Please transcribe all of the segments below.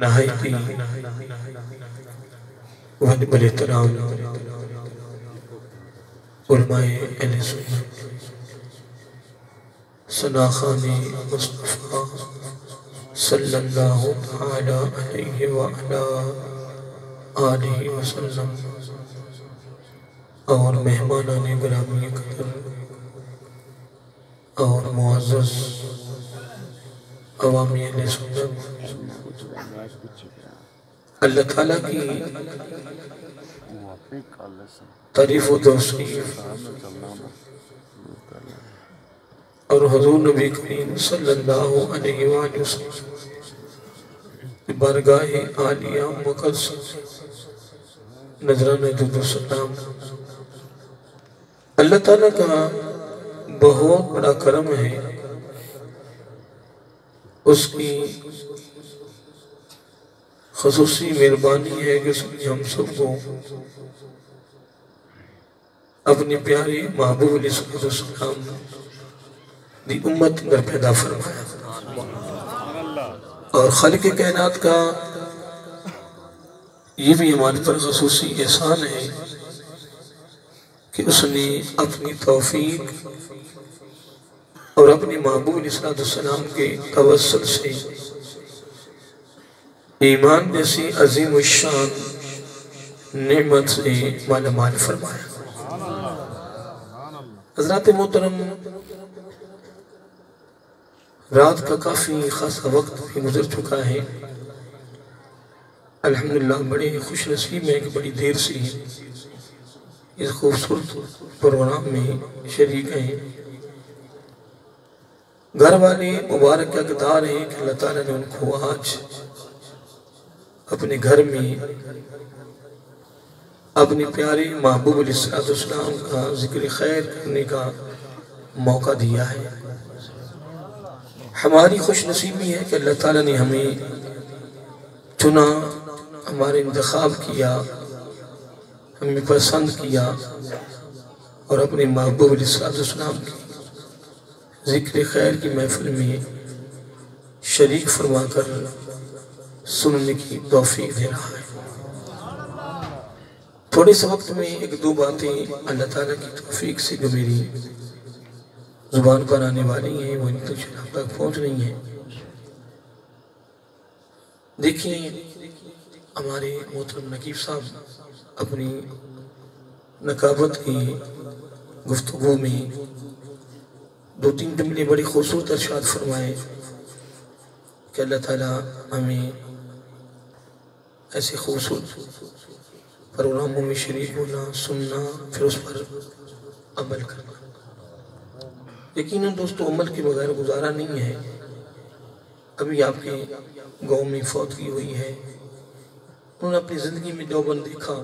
नहायती वाजिबुल एहतराम उलमाए अहले सुन्नत सनाखाने मुस्तफ़ा सल्लल्लाहु तआला अलैहि व अला आलिहि वसल्लम और मेहमानाने गिरामी कदर और मुअज़्ज़ज़ अवामी अहले सुन्नत, अल्लाह ताला की तारीफ़ व तौसीफ़ और हुज़ूर नबी करीम सल्लल्लाहु अलैहि वसल्लम की बारगाह आलिया मुक़द्दस नज़राना दुरूद सलाम। अल्लाह ताला का बहुत बड़ा करम है, उसकी ख़ुसूसी मेहरबानी है कि उसने हम सबको अपने प्यारे महबूब अलैहिस्सलाम दी उम्मत अंदर पैदा फरमाया। और खालिक कायनात का ये भी हमारे पर ख़ुसूसी एहसान है कि उसने अपनी तौफीक और अपने महबूब अलैहिस्सलाम के तवस्सुल से ईमान जैसी अजीम शान नेमत से मालामाल फरमाया। हज़रात मोहतरम, रात का काफ़ी खासा वक्त भी गुजर चुका है। अल्हम्दुलिल्लाह बड़े खुश नसीब हैं कि बड़ी देर से इस खूबसूरत प्रोग्राम में शरीक हैं। घर वाले मुबारक का किरदार है कि अल्लाह ताला ने उनको आज अपने घर में अपने प्यारे महबूब अलैहिस्सलाम का जिक्र खैर करने का मौका दिया है। हमारी खुश नसीबी है कि अल्लाह ताला ने हमें चुना, हमारे इंतखाब किया, हमें पसंद किया और अपने महबूब अलैहिस्सलाम की जिक्र खैर की महफिल में शरीक फरमा कर सुनने की तौफीक दे रहा है। थोड़े से वक्त में एक दो बातें अल्लाह ताला की तौफीक से जो मेरी जुबान पर आने वाली हैं वो इन तक पहुँच रही हैं। देखिए, हमारे मोहतरम नकीब साहब अपनी नकाबत की गुफ्तगू में दो तीन जुमले बड़ी खूबसूरत इरशाद फरमाए कि अल्लाह ताला हमें ऐसे खूबसूरत प्रोग्रामों में शरीक होना, सुनना, फिर उस पर अमल करना। यकीनन दोस्तों, अमल के बगैर गुजारा नहीं है। अभी आपके गांव में फौतगी हुई है, उन्होंने अपनी ज़िंदगी में देवबंद देखा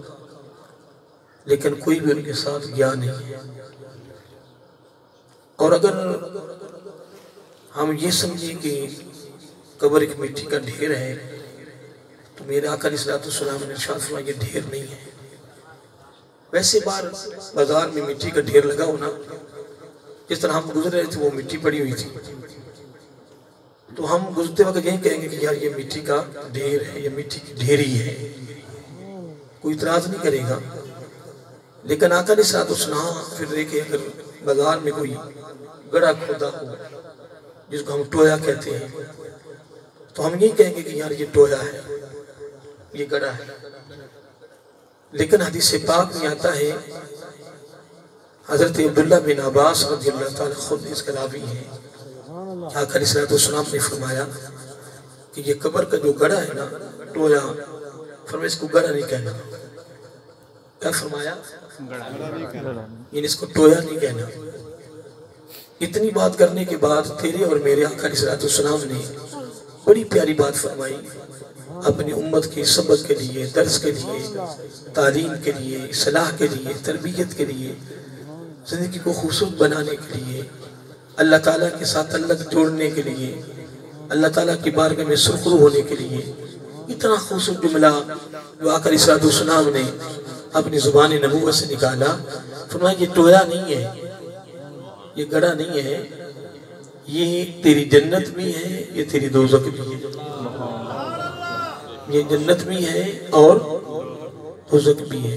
लेकिन कोई भी उनके साथ गया नहीं है। और अगर हम ये समझे कि कब्र एक मिट्टी का ढेर है तो मेरे आका अलैहिस्सलाम ने इरशाद फरमाया ये ढेर नहीं है। वैसे बाजार में मिट्टी का ढेर लगा हो ना, जिस तरह हम गुजर रहे थे वो मिट्टी पड़ी हुई थी, तो हम गुजरते वक्त यही कहेंगे कि यार ये मिट्टी का ढेर है, ये मिट्टी की ढेरी है, कोई इतराज नहीं करेगा। लेकिन आका अलैहिस्सलाम फिर देखे अगर बाजार में कोई गड़ा खोदा हो जिसको हम टोया कहते हैं, तो हम यही कहेंगे कि यार ये टोया है, ये गड़ा है। लेकिन हदीस पाक में आता है, हजरत अब्दुल्लाह बिन अब्बास रज़ियल्लाहु ताला खुद इसका रावी है, आका अलैहिस्सलाम ने फरमाया कि ये कब्र का जो गड़ा है ना, टोया, फरमाया इसको गड़ा नहीं कहना। क्या फरमाया? इसको टोया नहीं कहना। इतनी बात करने के बाद तेरे और मेरे आका अलैहिस्सलाम ने बड़ी प्यारी बात फरमाई, अपनी उम्मत की सबक के लिए, दर्स के लिए, तालीम के लिए, सलाह के लिए, तरबियत के लिए, ज़िंदगी को खूबसूरत बनाने के लिए, अल्लाह ताला के साथ अल्लाह जोड़ने के लिए, अल्लाह ताला की बारगाह में सुरखरू होने के लिए इतना खूबसूरत जुमला जो आका अलैहिस्सलाम ने अपनी ज़ुबान नबूवत से निकाला। फरमाया ये टोया नहीं है, ये गड़ा नहीं है, ये तेरी जन्नत भी है, ये तेरी दोज़ख भी है। ये जन्नत भी है और दोज़ख भी है।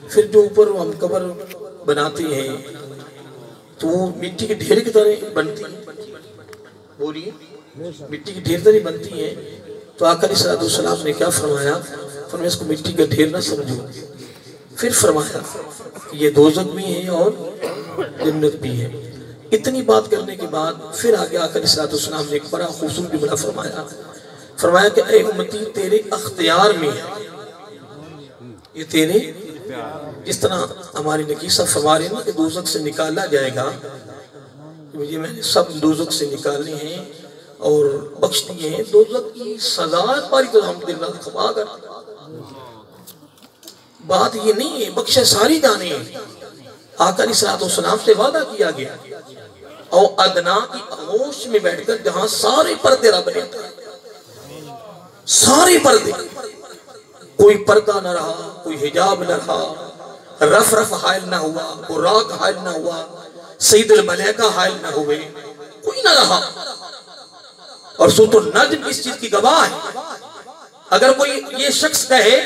फिर जो ऊपर हम कब्र बनाते हैं तो वो मिट्टी के ढेर की तरह बनती है, बोलिए मिट्टी की ढेर तरह बनती है। तो आका अलैहिस्सलाम ने क्या फरमाया, फरमाया इसको मिट्टी का ढेर ना समझो। फिर फरमाया ये दोज़ख भी है और जन्नत भी है। इतनी बात करने के बाद फिर आगे आका अलैहिस्सलाम ने एक बड़ा खूबसूरत जुमला फरमाया, फरमाया कि ऐ उम्मती तेरे अख्तियार में है, ये तेरे, जिस तरह हमारे नबी सब फरमा रहे हैं कि दोज़ख से निकाला जाएगा, मुझे मैंने सब दोज़ख से निकालने हैं और बख्श दिए हैं। दोज़ख की सजा पर तो हम दिन रात खपा कर, बात ये नहीं है, बख्शे सारी जाने हैं। आका अलैहिस्सलाम से वादा किया गया और अदना की आगोश में बैठकर जहां सारे पर्दे रब ने, सारे पर्दे, कोई पर्दा न रहा, कोई हिजाब न रहा, रफ रफ हायल ना हुआ, बुराक हायल ना हुआ, सईदुल मलाइका हायल ना हुए, कोई ना रहा। और सूरह नज्म इस चीज की गवाह है। अगर कोई ये शख्स कहे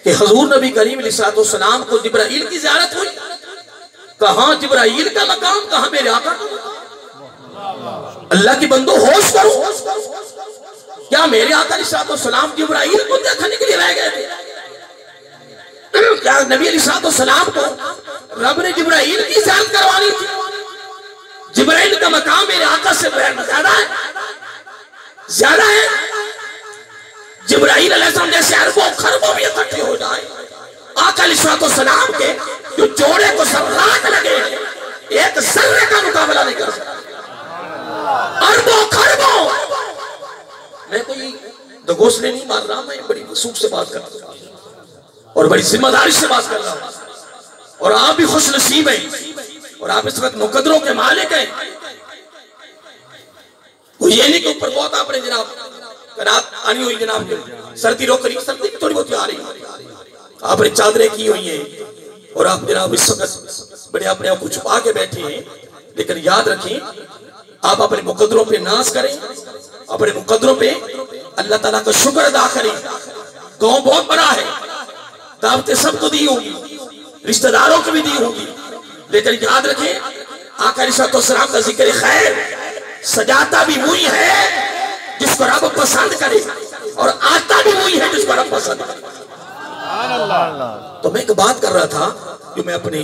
कि हुजूर नबी करीम अलैहिस्सलाम को जिब्राइल की ज़ियारत हुई, कहां जिब्राइल का मकाम, कहां मेरे आका का मकाम। अल्लाह की बंदो होश करो, क्या मेरे आका अलैहिस्सलाम जिब्राइल को देखने के लिए रह गए थे? क्या नबी अलैहिस्सलाम को रब ने जिब्राइल की ज़ियारत करवानी थी? जिब्राइल का मकाम मेरे आका से ज्यादा है, ज्यादा है। जिब्राइल अलैहिस्सलाम जैसे अरबों खरबों भी इकट्ठे हो जाए, आका अलैहिस्सलाम के जो जोड़े को सर्रात लगे, एक जर्रे का मुकाबला नहीं कर सकता। अरबों खरबों, मैं कोई दगोसले नहीं मार रहा, मैं बड़ी वसूख से बात कर रहा हूं और बड़ी जिम्मेदारी से बात कर रहा हूं। और आप भी खुश नसीब हैं और आप इस वक्त मुकद्दरों के मालिक हैं। वो ये नहीं कि ऊपर बहुत आपने जनाब रात आनी हुई, जनाब सर्दी रोक रही, सर्दी भी थोड़ी बहुत आ रही, आपने चादरें की हुई हैं और आप जनाब इस वक्त बड़े अपने आप को छुपा के बैठे हैं। लेकिन याद रखें, आप अपने मुकद्दरों पे नाज करें, अपने मुकद्दरों पे अल्लाह ताला का शुक्र अदा करें। गाँव बहुत बड़ा है, दावतें सबको दी होगी, रिश्तेदारों को भी दी होगी, लेकिन याद रखें आका अलैहिस्सलाम का जिक्र खैर सजाता भी वही है जिसको रब पसंद करे और आता भी वही है जिसको रब पसंद करे। तो मैं एक बात कर रहा था जो मैं अपने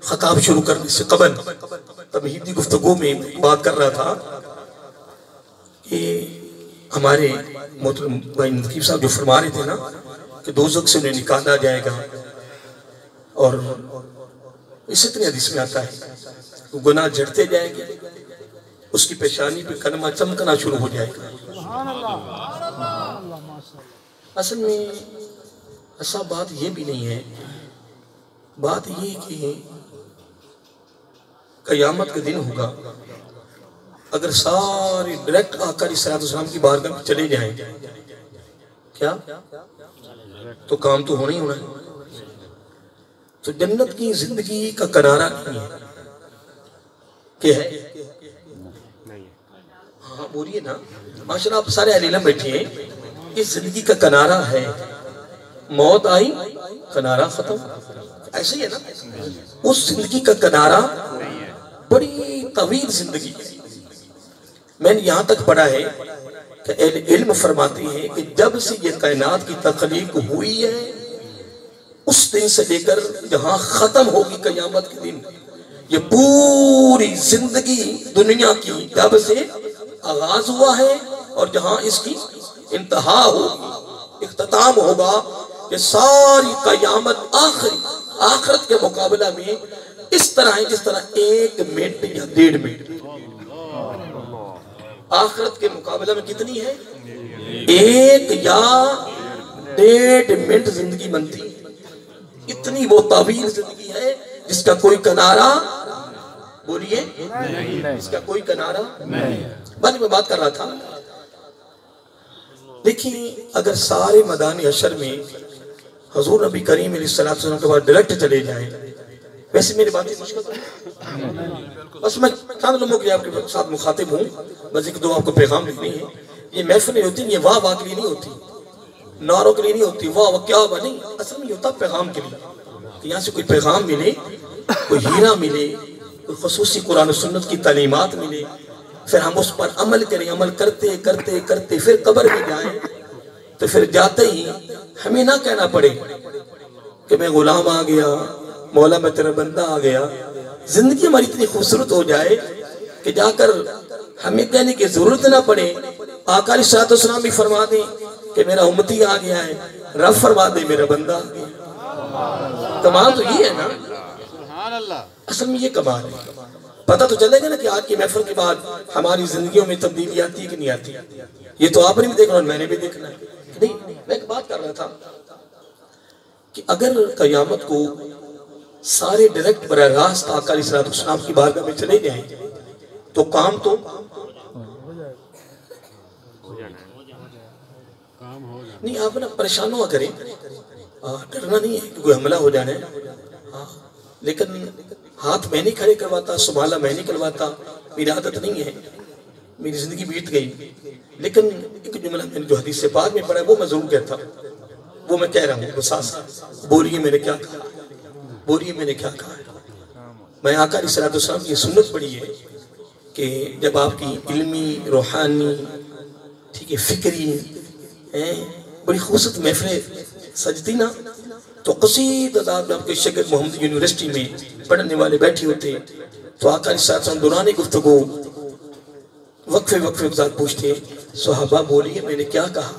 खताब शुरू करने से कबल तमहीदी गुफ्तगू में बात कर रहा था कि हमारे मोहतरम भाई नकीब साहब जो फरमा रहे थे ना कि दोज़ख से उन्हें निकाला जाएगा और इसी तरह हदीस में आता है वो गुनाह जड़ते जाएंगे, उसकी पेशानी पे कलमा चमकना शुरू हो जाएगा। असल में ऐसा बात ये भी नहीं है, बात ये कि क़यामत के दिन होगा, अगर सारे डायरेक्ट आका अलैहिस्सलाम की बारगाह में चले जाएं क्या तो काम तो होना ही होना है। तो जन्नत की जिंदगी का किनारा नहीं है, क्या है? हाँ बोलिए ना, माशाल्लाह आप सारे अहले इल्म बैठे हैं। इस जिंदगी का किनारा है, मौत आई किनारा खत्म, ऐसे ही है ना। उस जिंदगी का किनारा बड़ी तवील जिंदगी है। मैंने यहाँ तक पढ़ा है कि अहले इल्म फरमाते हैं कि जब से ये कायनात की तख्लीक हुई है उस दिन से लेकर जहां खत्म होगी कयामत के दिन, ये पूरी जिंदगी दुनिया की जब से आगाज हुआ है और जहां इसकी इंतहा होगी, इख्तिताम होगा, कि सारी कयामत आखिरत के मुकाबला में इस तरह है जिस तरह 1 मिनट या 1.5 मिनट आखिरत के मुकाबले में कितनी है? 1 या 1.5 मिनट जिंदगी बनती है। इतनी वो तवील जिंदगी है जिसका कोई किनारा, बोलिए, इसका कोई किनारा नहीं। बस मैं बात कर रहा था, देखिए अगर सारे मैदान हशर में हुजूर नबी करीम अलैहिस्सलाम के बाद डायरेक्ट चले जाए, वैसे मेरी बात मुश्किल है, बस मैं चंद लोगों के आपके साथ मुखातिब हूँ, बस 1-2 आपको पैगाम लिखनी है ये महफिल नहीं होती, ये वाह वाह के लिए नहीं होती, नारों के लिए नहीं होती, वाह वाह क्या वाह नहीं, असल में होता पैगाम के लिए। तो यहाँ से कोई पैगाम मिले, कोई हीरा मिले, कोई खुसूसी कुरान और सुन्नत की तालीमात मिले, फिर हम उस पर अमल करें, अमल करते करते करते फिर कब्र में जाएं, तो फिर जाते ही हमें ना कहना पड़े कि मैं गुलाम आ गया, मौला मैं तेरा बंदा आ गया। जिंदगी हमारी इतनी खूबसूरत हो जाए कि जाकर हमें कहने की जरूरत ना पड़े। आका अलैहिस्सलाम भी फरमा दे कि मेरा उम्मती आ गया है, रब फरमा दे मेरा बंदा आ गया। कमाल तो ये है ना, असल में ये कमाल है। पता तो चलेगा ना कि आज की महफिल के बाद हमारी जिंदगियों में तब्दीली आती है कि नहीं आती। ये तो आपने भी देखना और मैंने भी देखना है। नहीं, मैं एक बात कर रहा था कि अगर कयामत को सारे डायरेक्ट बराह रास्त आका अलैहिस्सलाम की बारगाह में चले जाएं तो काम तो नहीं। आप ना परेशान हुआ करें, डरना नहीं है कि कोई हमला हो जाना है। लेकिन हाथ मैं नहीं खड़े करवाता, संभाला मैं नहीं करवाता, मेरी आदत नहीं है, मेरी जिंदगी बीत गई। लेकिन एक जुमला मैंने जो हदीस से पाक में पढ़ा है वो मैं जरूर कहता, वो मैं कह रहा हूँ। तो साथ बोलिए मैंने क्या कहा, बोलिए मैंने क्या कहा। मैं आका अलैहिस्सलाम की सुन्नत पढ़ी है कि जब आपकी इल्मी रूहानी ठीक है फिक्री बड़ी खूबसूरत महफिल सजती ना, तो कसीद अदाब में आपके शगीर मोहम्मद यूनिवर्सिटी में पढ़ने वाले बैठे होते, तो आका अलैहिस्सलाम दौरान गुफ्तगू वक्फे वक्फे के साथ पूछते, सहाबा बोलिए मैंने क्या कहा।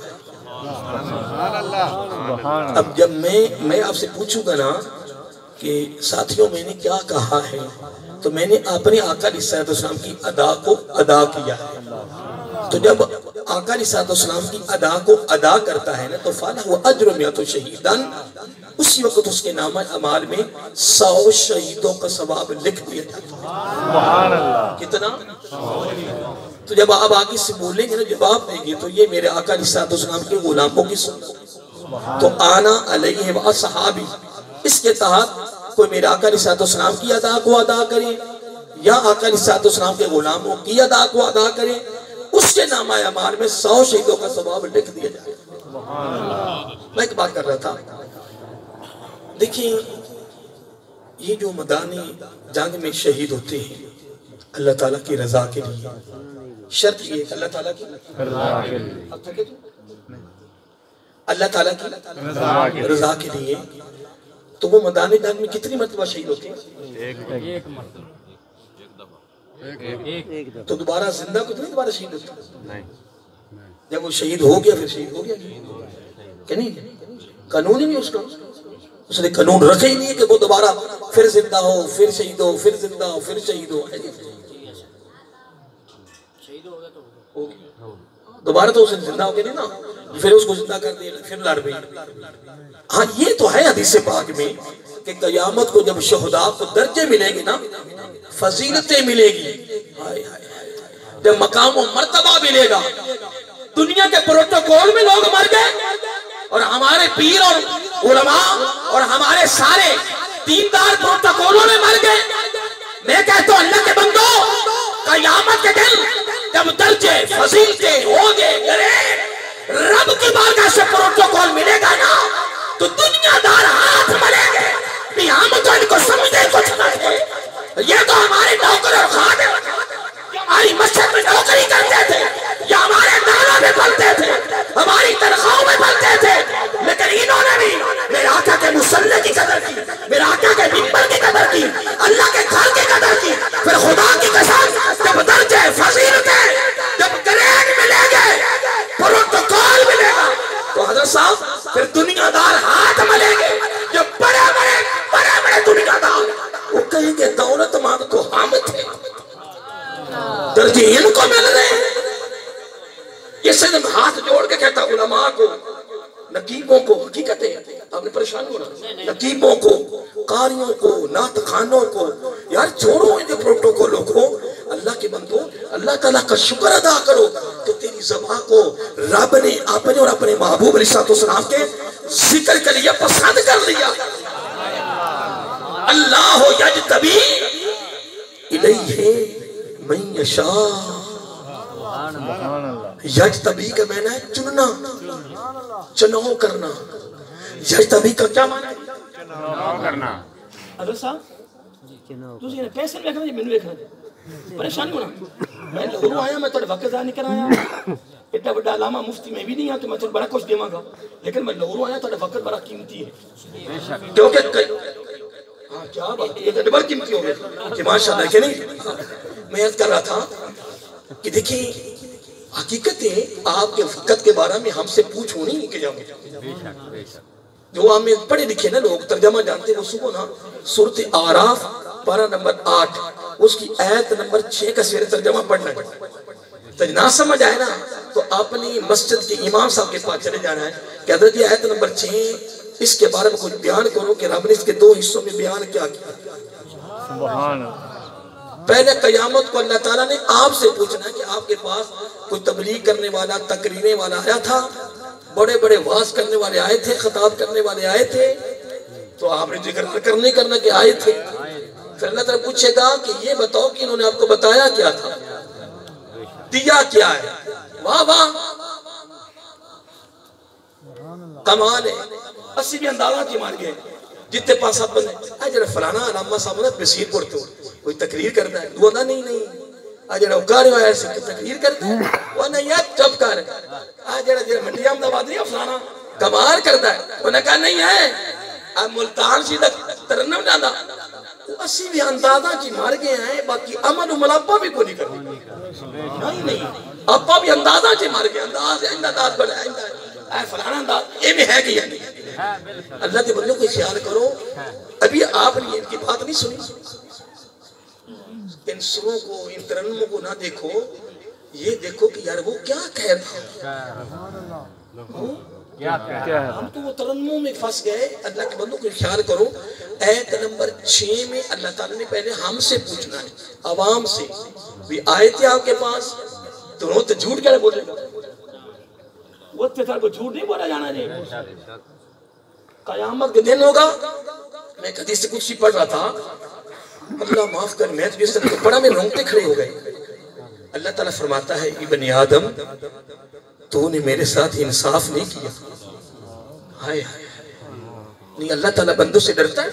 अब जब मैं आपसे पूछूंगा ना कि साथियों मैंने क्या कहा है, तो मैंने अपने आका अलैहिस्सलाम की अदा को अदा किया है। तो जब आका अलैहिस्सलाम की अदा को अदा करता है ना, तो फाला हुआ अज्र मियतु शहीदन, उसी वक्त उसके नामा अमाल में 100 शहीदों का सवाब लिख दिया जाता है। कितना? तो जब आप आगे से बोलेंगे ना, जवाब देंगे, तो ये मेरे आका अलैहिस्सलाम के गुलामों की सुन्नत। तो आना अलैहि व असहाबी, इसके तहत कोई मेरे आका अलैहिस्सलाम की अदा को अदा करे या आका अलैहिस्सलाम के गुलामों की अदा को अदा करे, उसके नामा अमाल में 100 शहीदों का सवाब लिख दिया जाए। मैं एक बात कर रहा था, देखिए ये जो मैदानी जंग में शहीद होते हैं अल्लाह ताला की रजा के लिए, शर्त ये है अल्लाह ताला की रजा के लिए, अल्लाह ताला की रजा के लिए। तो वो मैदानी जंग में कितनी मरतबा शहीद होते हैं? एक मरतबा। तो दोबारा जिंदा को तो दोबारा शहीद होता है। जब वो शहीद हो गया फिर शहीद हो गया कि नहीं? कानून ही नहीं उसका, उसने कानून रखे ही नहीं है कि वो दोबारा फिर जिंदा हो, फिर शहीद हो, फिर जिंदा हो, फिर शहीद हो। दोबारा तो उसे जिंदा हो गया नहीं ना, फिर उसको जिंदा कर दिया, फिर लड़ गई। हाँ ये तो है हदीस पाक में कि कयामत को जब शहुदा को दर्जे मिलेंगे ना, फजीलतें मिलेगी, जब मकाम और मर्तबा मिलेगा। दुनिया के प्रोटोकॉल में लोग मर गए और हमारे पीर और उलमा और हमारे सारे दीनदार प्रोटोकॉलों में मर गए। मैं कहता हूं अल्लाह के बंदो, कयामत के दिन जब दर्जे फजीलतें होंगे, रब की बारगाह से प्रोटोकॉल मिलेगा ना, तो दुनियादार हाथ मलेंगे कि हम तो इनको समझे कुछ नहीं, ये तो हमारे नौकर और खादिम हमारी मस्जिद में नौकरी करते थे या हमारे नालों में पलते थे, हमारी तनख्वाहों में पलते थे, लेकिन इन्होंने भी मेरे आका के मुसल्ले की कदर की, मेरे आका के मिंबर की कदर की, अल्लाह के घर की कदर की। फिर खुदा की कसम जब दर्जे फजीलतें, जब ग्रेड मिलेंगे, प्रोटोकॉल मिलेगा, तो हजरत साहब फिर दुनियादार हाथ मलेंगे, जो बड़े बड़े दुनियादार, वो कहेंगे दौलतमंद तो हम थे, दर्जे इनको मिल रहे हैं। ये सिर्फ हाथ जोड़ के कहता उलमा को, नकीबों को, हकीकत है आपने परेशान होना, नकीबों को, कारियों को, नात खानों को, यार छोड़ो इनके प्रोटोकॉलों को। अल्लाह के बंदो, अल्लाह ताला का शुक्र अदा करो कि तेरी ज़बान को रब ने अपने और अपने महबूब अलैहिस्सलाम के जिक्र के लिए पसंद कर लिया। अल्लाह यजतबी इलैहि मन यशा, यजतबी का माना है चुनना, चुनाव करना। यजतबी का क्या माना है? चुनाव करना। अगर साहब तुझे ने पैसे देखना जी, मैंने देखना परेशान होना। मैं लाहौर आया, मैं थोड़े वक्त नहीं कराया, इतना बड़ा लामा मुफ्ती में भी नहीं आ, तो मैं थोड़ा बड़ा कुछ देवांगा, लेकिन मैं लाहौर आया, थोड़ा वक्त बड़ा कीमती है, क्योंकि हाँ क्या बात है, ये डबल कीमती हो गया कि माशाल्लाह के नहीं। मैं याद कर रहा था कि देखिए हकीकत है, आपके वक्त के बारे में हमसे पूछो नहीं कि जाओ, जो हमें पढ़े लिखे ना लोग तर्जमा जानते हैं, वो सुबह ना सूरत आराफ 12 नंबर 8 उसकी आयत नंबर 6 का शेर तर्जमा पढ़ना है। तो ना समझ आए ना तो अपनी मस्जिद के इमाम साहब के पास चले जाना है कि हज़रत ये आयत नंबर 6 इसके बारे में कुछ बयान करो कि रब ने इसके 2 हिस्सों में बयान क्या किया। सुभान अल्लाह। पहले कयामत को अल्लाह ताला ने आपसे पूछना है कि आपके पास कोई तबलीग करने वाला, तकरीरें वाला आया था, बड़े बड़े वाज करने वाले आए थे, खिताब करने वाले आए थे, तो आपने जिक्र करने करना के आए थे। फिर अल्लाह ताला पूछेगा कि ये बताओ कि इन्होंने आपको बताया क्या था, दिया क्या है। वाह वाह कमाल है। 80 भी अंदाजा की मार गए जितने पास आप बंदे जरा फलाना अलामा साहब ना बसीर पढ़ते हो, कोई तकरीर करता है, दुआ ना नहीं आज जरा उकार आया से तकरीर करता है, वो नहीं यार चुप कर, आज जरा जरा मंडी अहमदाबाद नहीं फलाना कमाल करता है, उन्होंने कहा नहीं है, अब मुल्तान सीधा तरन्नुम जाना। 80 भी अंदाजा की मार गए हैं, बाकी अमल मुलापा भी कोई नहीं कर नहीं आपा भी अंदाजा की मार गए, अंदाज बड़ा फलाना अंदाज ये भी है कि नहीं। अल्लाह के बंदों को ख्याल करो, अभी आपने इनकी बात नहीं सुनी, इन सुरों को, इन तरन्नुमों को ना देखो, ये देखो कि यार वो क्या कह था, हम तो वो तरन्नुमों में फंस गए। अल्लाह के बंदों को ख्याल करो, आयत नंबर 6 में अल्लाह ताला ने पहले हमसे पूछना है, आवाम से भी आए थे आपके पास, दोनों तो झूठ क्या बोले, वो को झूठ नहीं बोला जाना जी। कयामत के दिन होगा, मैं हदीस से कुछ पढ़ रहा था, अल्लाह माफ कर, मैं जिस तरह पढ़ा में रोंगटे खड़े हो गए। अल्लाह ताला फरमाता है इब्ने आदम तूने मेरे साथ इंसाफ नहीं किया। हाय हाय नहीं, अल्लाह ताला बंदों से डरता है,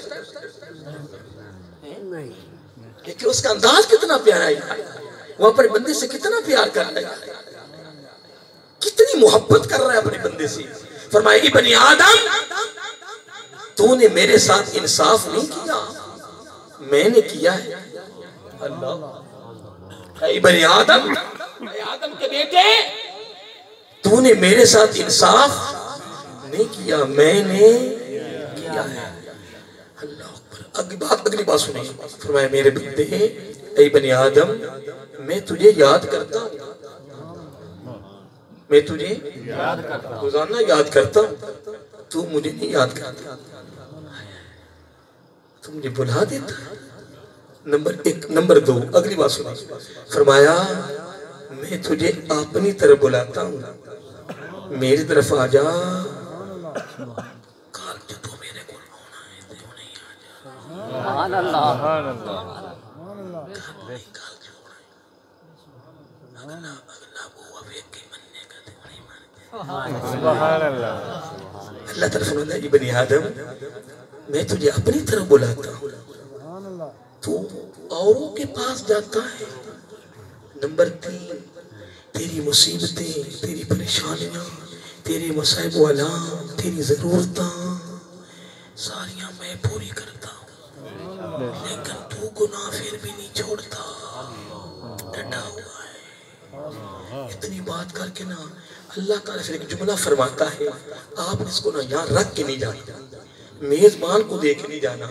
लेकिन उसका अंदाज कितना प्यारा है, वो अपने बंदे से कितना प्यार कर रहा है, कितनी मोहब्बत कर रहा है अपने बंदे से। फरमाया इब्ने आदम तूने मेरे साथ इंसाफ नहीं किया, मैंने किया है। अल्लाह इब्ने आदम, आदम के बेटे तूने मेरे साथ इंसाफ नहीं किया, मैंने किया है। अल्लाह अगली बात सुनिए, फरमाया मेरे बंदे ऐ बनी आदम मैं तुझे याद करता हूँ, मैं तुझे रोजाना याद करता हूँ, तू मुझे नहीं याद करता, तू मुझे भुला देता। नंबर 1। नंबर 2 अगली बात सुनिए, फरमाया मैं तुझे अपनी तरफ बुलाता हूँ, मेरी तरफ आ जा, काल जो तू मेरे को होना है तू नहीं आ जा। सुभान अल्लाह, सुभान अल्लाह, काल जो अगला अगला वो वे के मनने का तू नहीं मान। सुभान अल्लाह। अल्लाह ताला फरमाता है इब्ने आदम मैं तुझे अपनी तरफ बुलाता हूँ, तू औरों के पास जाता है। नंबर 3 तेरी मुसीबतें, तेरी परेशानियां, तेरे मसाइब वाला, तेरी जरूरतां सारियां मैं पूरी करता हूँ, लेकिन तू गुनाह फिर भी नहीं छोड़ता, डटा हुआ है। इतनी बात करके ना अल्लाह ताला फिर एक जुमला फरमाता है, आप इसको ना यहाँ रख के नहीं जाना, मेजबान को देख नहीं जाना,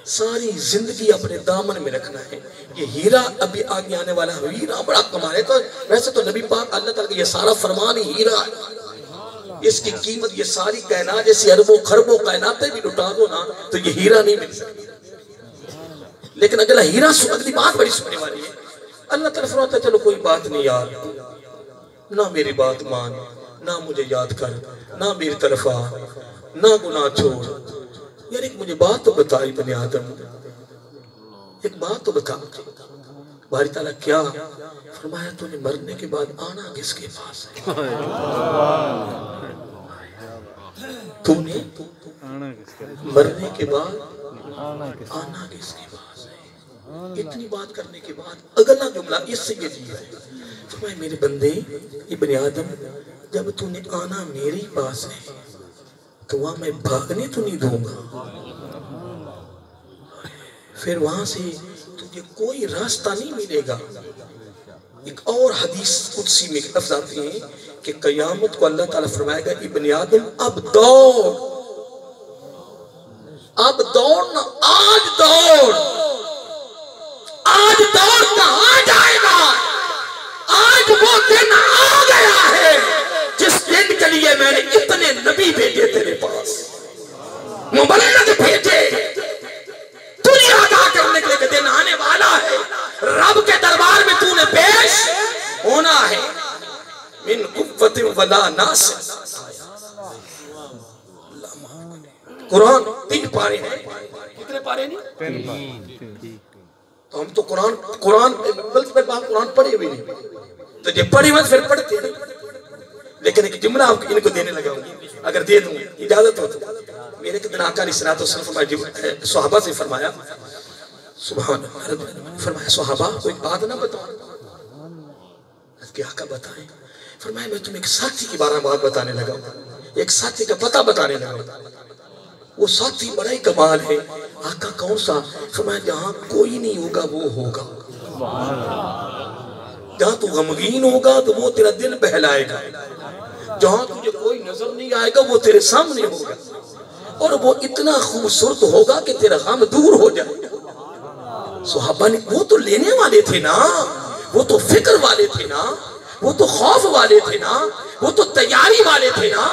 सारी जिंदगी अपने दामन में रखना है। ये हीरा अभी आगे आने वाला है, हीरा बड़ा कमाल है। तो वैसे तो नबी पाक अल्लाह ताला का ये सारा फरमान ही हीरा है, इसकी कीमत ये सारी कायनात जैसी अरबों खरबों कायनातें भी लुटा दो ना तो ये हीरा नहीं मिल सकती। लेकिन अगला हीरा अगली बात बड़ी सुनने वाली है। अल्लाह ताला फरमाता है चलो कोई बात नहीं यार, ना मेरी बात मान, ना मुझे याद कर, ना मेरी तरफ आ, ना गुनाह छोड़। यार एक मुझे बात तो बता इब्ने आदम, एक बात तो बता, बारी ताला क्या फरमाया, तूने मरने के बाद आना किसके पास है? तूने मरने के बाद आना किसके पास है? इतनी बात करने के बाद अगला जुमला इससे ये चीज है, फरमाया मेरे बंदे इब्ने आदम, जब तूने आना मेरे ही पास है तो वहां मैं भागने तो नहीं दूंगा, फिर वहां से तुझे कोई रास्ता नहीं मिलेगा। एक और हदीस कुदसी में लफ्ज़ आते हैं कि क़यामत को अल्लाह ताला फरमाएगा, इब्ने आदम अब दौड़ ना, आज दौड़ कहां जाएगा? आज वो दिन आ गया है जिस दिन के लिए मैंने इतने नबी भेजे तेरे पास, मुबल्लिग भेजे, दुनिया आगाह करने के लिए दिन आने वाला है। रब के दरबार में तूने पेश होना है। मिन कुव्वतिन वला नास, कुरान 3 पारे हैं। कितने पारे नहीं? तो हम तो कुरान पढ़े हुए नहीं, तो जब पढ़े हुए फिर पढ़ते हैं। लेकिन एक जुमला आपको इनको देने लगा हूं, अगर दे दूं इजाजत हो तो। मेरे के दिन आका अलैहिस्सलाम सहाबा से फरमाया, सुभान अल्लाह, फरमाया सहाबा को एक बात ना बताओ। क्या का बताएं? फरमाया मैं तुम्हें एक साथी की बात बताने लगा, एक साथी का पता बताने लगा। वो साथी बड़ा ही कमाल है। आका कौन सा? फरमाया जहां कोई नहीं होगा वो होगा, जहां तू गमगीन होगा तो वो तेरा दिल बहलाएगा, जहां तुझे कोई नजर नहीं आएगा वो तेरे सामने होगा, और वो इतना खूबसूरत होगा कि तेरा गम दूर हो जाएगा। सहाबा ने, वो तो लेने वाले थे ना, वो तो फिक्र वाले थे ना, वो तो खौफ वाले थे ना, वो तो तैयारी वाले थे ना,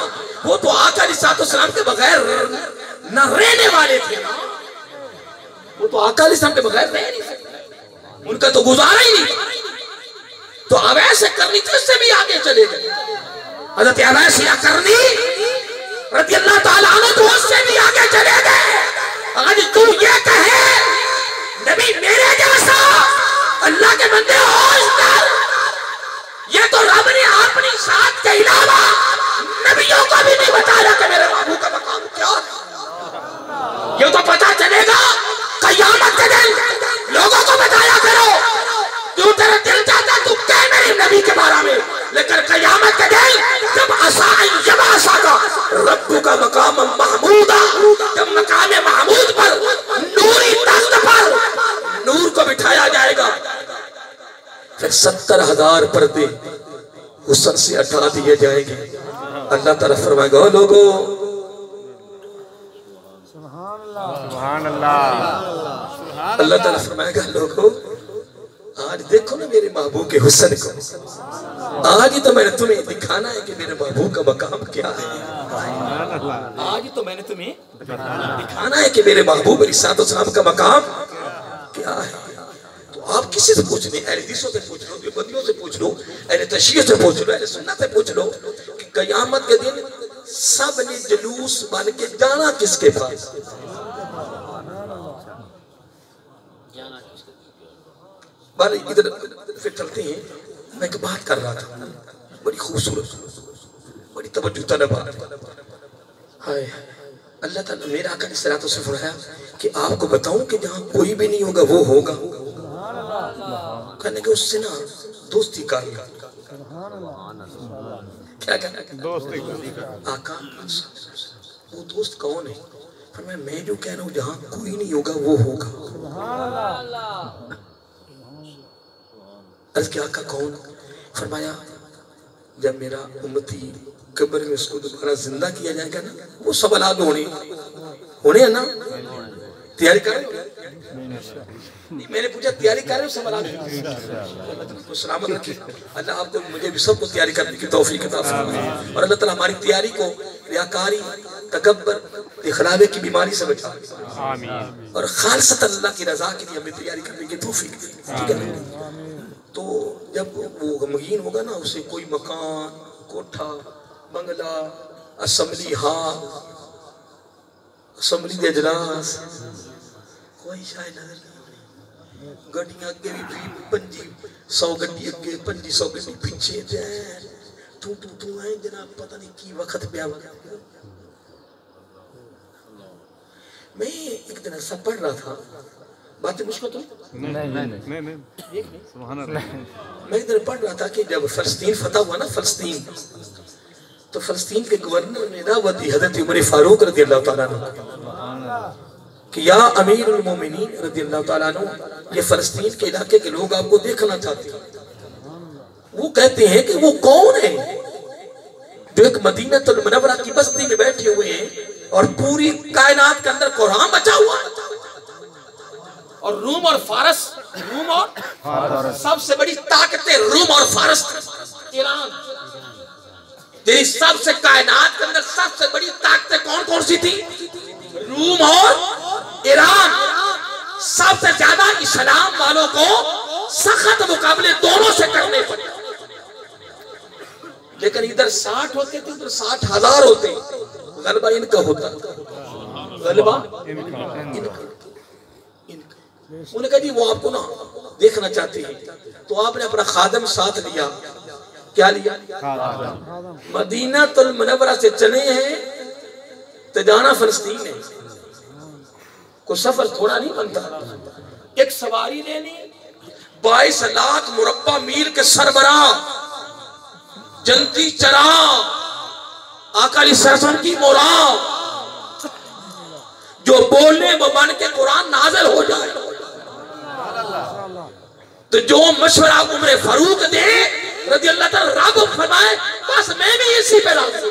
वो तो आका अलैहिस्सलाम के बगैर न रहने वाले थे ना, वो तो आका अलैहिस्सलाम के बगैर रह नहीं सकते, उनका तो गुजारा ही नहीं। तो अवैस करनी थी, उससे भी आगे चले गए। हज़रत अवैस करनी रज़ियल्लाहु ताला अन्हु तो उससे भी आगे चले गए। आज तू ये कहे नबी मेरे जैसा, अल्लाह के बंदे होश कर, ये तो रब ने अपनी साथ के अलावा नबियों को भी नहीं बताया कि मेरे बाबू का मकाम क्या है। ये तो पता चलेगा क़यामत के दिन। लोगों को बताया करो, क्यों तेरा दिल चाहता तू कह मेरे नबी के बारे में, लेकिन क़यामत के दिन जब असा का रब्बु का मकाम महमूदा, जब मकाम महमूद पर नूरी तख्त पर नूर को बिठाया जाएगा, फिर 70,000 पर्दे हुस्न से हटा दिए जाएंगे। अल्लाह ताला फरमाएगा, लोगों सुभान अल्लाह, अल्लाह ताला फरमाएगा, लोगों आज देखो ना मेरे महबूब के हुस्न को, आज ही तो मैंने तुम्हें दिखाना है कि मेरे महबूब का मकाम क्या है। आज ही तो मैंने तुम्हें दिखाना है कि मेरे महबूब अलैहिस्सलाम का मकाम क्या है। तो आप किसी से पूछ लें, अहले हदीसों से पूछ लो, देवबंदियों से पूछ लो, अहले तशय्युह से पूछ लो, अहले सुन्नत से पूछ लो कि क़यामत के दिन सब ने जुलूस बन के जाना किसके पास? इधर फिर चलते हैं। मैं एक बात कर रहा था, बड़ी खूबसूरत, बड़ी तवज्जो तलब बात। हाय अल्लाह ताला मेरा आका अलैहिस्सलाम से फरमाया कि आपको बताऊं कि जहां कोई भी नहीं होगा वो होगा। कहने के उससे ना दोस्ती कर लो। क्या कहना? दोस्ती कर। आका वो दोस्त कौन है? फरमाया मैं जो कह रहा हूँ जहां कोई नहीं होगा वो होगा। क्या का कौन? फरमाया जब मेरा उम्मती कब्र में उसको दोबारा जिंदा किया जाएगा ना, वो सब औलाद होने है ना, तैयारी कर रहे हो? मैंने पूछा तैयारी कर रहे हो सब औलाद? तो सलामत रखे अल्लाह आपको मुझे भी सबको तैयारी करने की तौफीक अता फरमाए, और अल्लाह ताला हमारी तैयारी को रियाकारी, तकब्बर, इखलाबे की बीमारी से बचाए, आमीन, और खालिसतन अल्लाह की रजा के लिए हमें तैयारी करने की तौफीक दे। ठीक है? तो जब वो गमगीन होगा ना, उसे कोई मकान, कोठा, बंगला, असम्बली हॉल, असम्बली के इजलास, कोई शायद नजर नहीं होनी। गड्डियां अगे भी 500 गड्डी अगे 500 गड्डी पीछे तू है जनाब पता नहीं की वक्त पे मैं एक दिन ऐसा पढ़ रहा था बातें मुश्किल तो नहीं सुभान अल्लाह मैं एक दिन पढ़ रहा था कि जब फलस्तीन फतह हुआ ना फलस्तीन तो फलस्तीन के गवर्नर ने दावत दी हजरत उमर फारूक रज़ी अल्लाह तआला अन्हु कि या अमीरुल मोमिनीन रज़ी अल्लाह तआला अन्हु ये फलस्तीन के इलाके के लोग आपको देखना चाहते हैं। वो कहते हैं कि वो कौन है जो एक मदीनतुल मुनव्वरा की बस्ती में बैठे हुए हैं और पूरी कायनात के अंदर कुरान बचा हुआ और रूम और फारस सबसे बड़ी ताकतें रूम और फारस ईरान तेरी सबसे कायनात के अंदर सबसे बड़ी ताकतें कौन कौन सी थी रूम और ईरान सबसे ज्यादा इस्लाम वालों को सख्त मुकाबले दोनों से करने पड़े लेकिन इधर 60 होते थे उधर 60,000 होते गलबा इनका होता गलबा इनका उन्होंने कहा जी वो आपको ना देखना चाहते हैं तो आपने अपना खादम साथ लिया क्या लिया मदीनातुल मुनव्वरा से चले हैं तो जाना फलस्तीन है कोई सफर थोड़ा नहीं बनता एक सवारी लेनी 22 लाख मुरब्बा मील के सरबराह जंती चरा आकाली सरसन की मोरा जो बोलने वो बन के कुरान नाज़िल हो जाए तो जो मशवरा उमर फारूक दे रज़ी अल्लाह ताला रब फरमाए बस मैं भी इसी पे राज़ी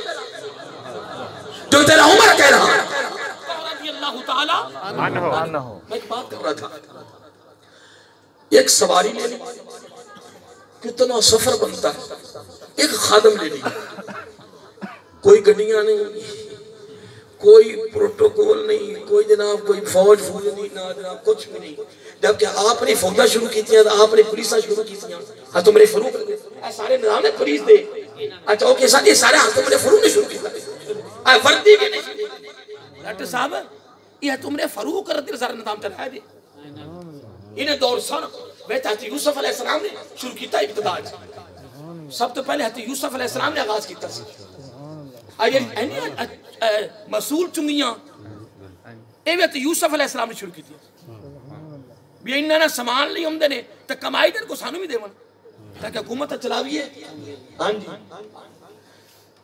जो तेरा उमर कह रहा है रज़ी अल्लाह ताला अन्हु। मैं एक बात कर रहा था एक सवारी ले ली कितना सफर बनता है एक खादम ले ली कोई गड्डियां नहीं कोई प्रोटोकॉल नहीं कोई जनाब कोई फौज नहीं ना जनाब कुछ भी नहीं जबकि आपने फौजा शुरू की थी आपने पुलिस शुरू की थी हाँ तो मेरे फरूक सारे निजाम ने पुलिस दे अच्छा ओके सारे सारे हाथ तो मेरे फरूक ने शुरू किया वर्दी भी नहीं डॉक्टर साहब ये तुमने फरूक रद्दी सारा निजाम चलाया दे इन्हें दौर सन वैसे हज़रत यूसुफ अलैहिस्सलाम ने शुरू किया इब्तिदा सब तो पहले हज़रत यूसुफ अलैहिस्सलाम ने आगाज किया मसूल चुंगियां एवं तो यूसुफ अलैहिस्सलाम ने शुरू की थी भी इन्होंने सामान ली आते ने तो कमाई देन को सानू भी देवन ताकि हुकूमत चलावीए हाँ जी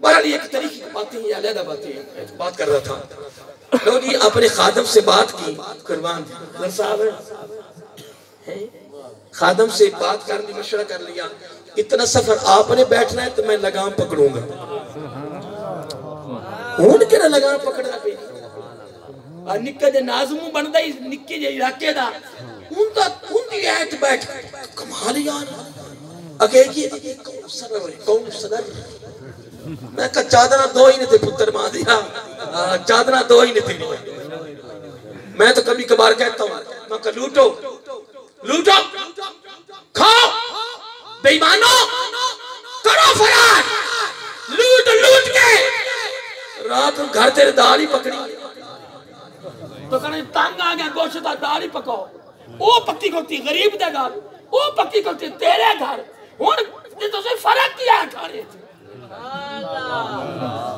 बहरहाल एक तरीके की बातें हैं अलग बातें बात कर रहा था लोग ये अपने खादम से बात की कुर्बान साहब खादम से बात कर ली मशवरा कर लिया इतना सफर आपने बैठना है तो मैं लगाम पकड़ूंगा के लगाम पकड़ना पे निक्का जे नाज़मू बनदा ही निक्के जे इलाके दा उनका उनकी ऐट बैठ कमाल यार अगे ये कौन सदर मैं का चादरा दो ही ने थे पुत्र मां दिया चादरा दो ही ने थे मैं तो कभी कभार कहता हूं मैं का लूटो लूटो खाओ बेईमानो करो फरार लूट लूट के रात घर तेरे दाल ही पकड़ी तो कहने तंग आ गया गोश्त दा दाल ही पकाओ ओ पक्की करती गरीब दे घर ओ पक्की करती तेरे घर हुन ते तुसे फर्क किया खाने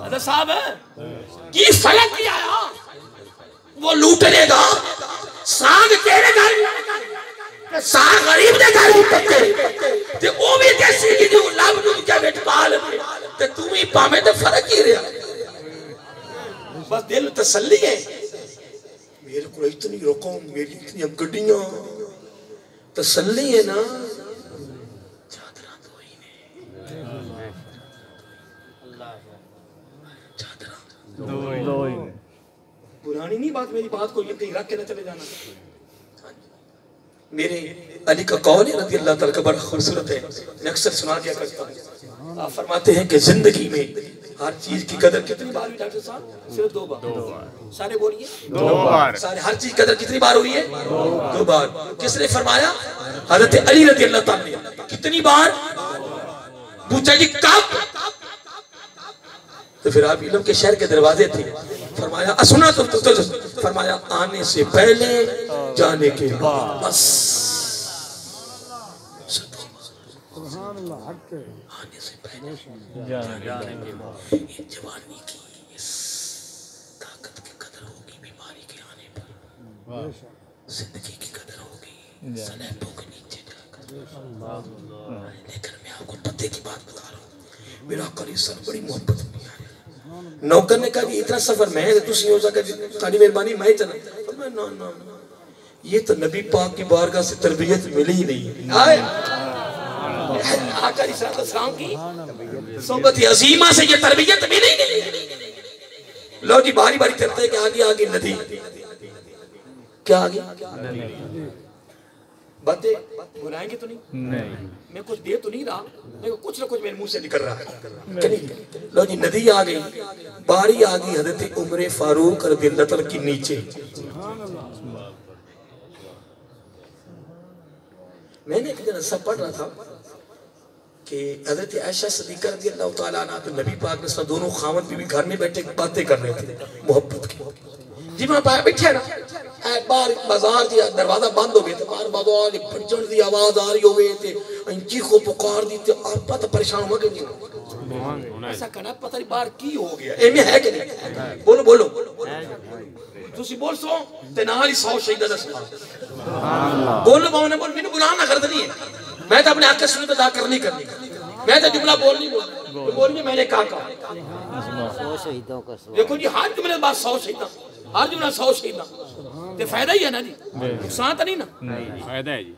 अल्लाह साहब की फर्क किया वो लूट लेगा साग तेरे घर साग गरीब दे घर पक्के ते ओ भी कैसी की जो लब लूट के बेट पाल ते तू ही पावे ते फर्क ही रहा बस दिल तसल्ली है मेरे को इतनी रकम मेरी इतनी गड्डियां तसल्ली है ना चादरा दो ही ने चादरा दो ही ने पुरानी नहीं बात मेरी बात को ये कहीं रख के न चले जाना मेरे अली का कौल है रज़ी अल्लाह ताला का बड़ा खूबसूरत है मैं अक्सर सुना दिया करता हूँ आप फरमाते हैं कि जिंदगी में हर चीज की कदर कितनी बार हुई डॉक्टर साहब सिर्फ 2 बार सारे बोलिए 2 बार सारे हर चीज कदर कितनी बार हुई है 2 बार किसने फरमाया हजरत अली रज़ी अल्लाह ताला ने कितनी बार पूछा जी कब तो फिर आप इल्म के शहर के दरवाजे थे फरमाया सुना तो फरमाया आने से पहले जाने के बाद बस आने से पहले ये जवानी की इस ताकत की कदर होगी, बीमारी के आने पर जिंदगी की कदर होगी सलेबों के नीचे जाकर। लेकिन मैं आपको पते की बात बता रहा हूँ, मेरा करी सर बड़ी मोहब्बत नहीं आ रही। नौकर ने कहा कि इतना सफर मैं तुसी हो सके तारी मेहरबानी मैं चला। ना ना ना ये तो नबी पाक की बारगाह से तरबियत मिली ही नहीं। आए आका इस्लाम की सोबत अजीमा से ये तरबियत मिली ही नहीं। लो जी बारी बारी चलते हैं कि आगे आगे नदी, क्या आगे बातें बुलाएंगे तो नहीं, मैं कुछ दे तो नहीं रहा, लेकिन कुछ ना कुछ मेरे मुंह से निकल रहा है। लो जी नदी आ गई, बारी आ गई हजरत उमर फारूक रज़ियल्लाहु अन्हु की नीचे। मैंने एक दिन सब पढ़ रहा था कि हजरत आयशा सिद्दीक़ा रज़ियल्लाहु ताला अन्हा तो नबी पाक ने दोनों खामद बीवी घर में बैठे बातें कर रहे थे मोहब्बत की। जी मैं बैठे ना बाहर बाजार जी दरवाजा बंद हो गया, बाहर बाजार फटन की आवाज आ रही हो चीखो पुकार दी, आप तो परेशान हो गए। ऐसा कहना पता नहीं बाहर की हो गया, एमें है कि नहीं? बोलो बोलो तुसी बोल सो ते नाल ही 100 शहीदा दा बोल बाव ने बोल मैंने बुलाना कर नहीं है, मैं तो अपने आके सुनी तो दा करनी करनी, मैं तो जुमला बोल नहीं बोलिए मैंने कहा 100 शहीदों का देखो जी हर जुमले बाद 100 शहीदा, हर जुमला 100 शहीदा ते फायदा ही है ना जी, नुकसान तो नहीं ना, फायदा है जी।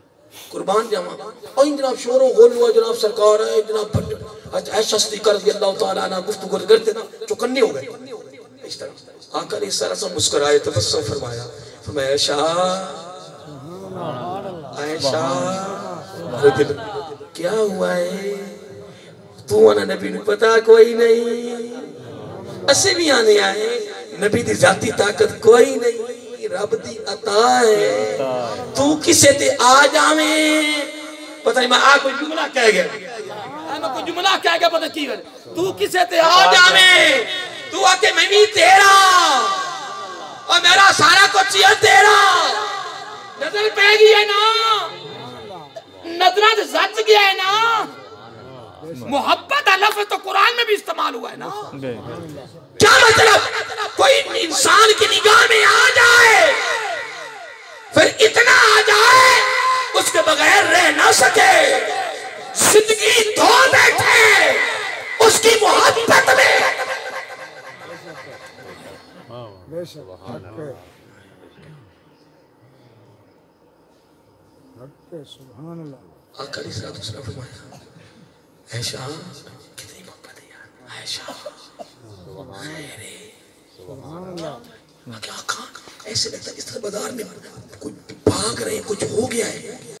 कुर्बान जावा और जनाब शोरों गोल हुआ जनाब सरकार है जनाब आयशा सिद्दीक़ा रज़ियल्लाहु ताला अन्हा गुफ्तगू करते ना चौकन्ने हो गए। इस तरह आकर इस तरह से मुस्कुराए, तबस्सुम फरमाया, आयशा आयशा क्या हुआ है तू आना नबी ने पता कोई नहीं, असे भी आने आए नबी दी जाती ताकत कोई नहीं, रब दी अता है, तू किसे ते आ जावे पता नहीं। मैं आ कोई जुमला कह गया, मैं कोई जुमला कह गया पता की गल, तू किसे ते आ जावे, तू आके मैं भी तेरा और मेरा सारा कुछ ये तेरा। नजर पै गई है ना, नजरा से सच गया है ना, मोहब्बत का लफ्ज़ तो कुरान में भी इस्तेमाल हुआ है ना। क्या मतलब कोई इंसान की निगाह में आ जाए फिर इतना आ जाए उसके बगैर रह ना सके, जिंदगी धो बैठे उसकी मोहब्बत में। आका अलैहिस्सलाम फरमाया आयशा कितनी मोहब्बत है यार, आयशा क्या ऐसे लगता है इस तरह बाजार में कुछ भाग रहे हैं, कुछ हो गया है,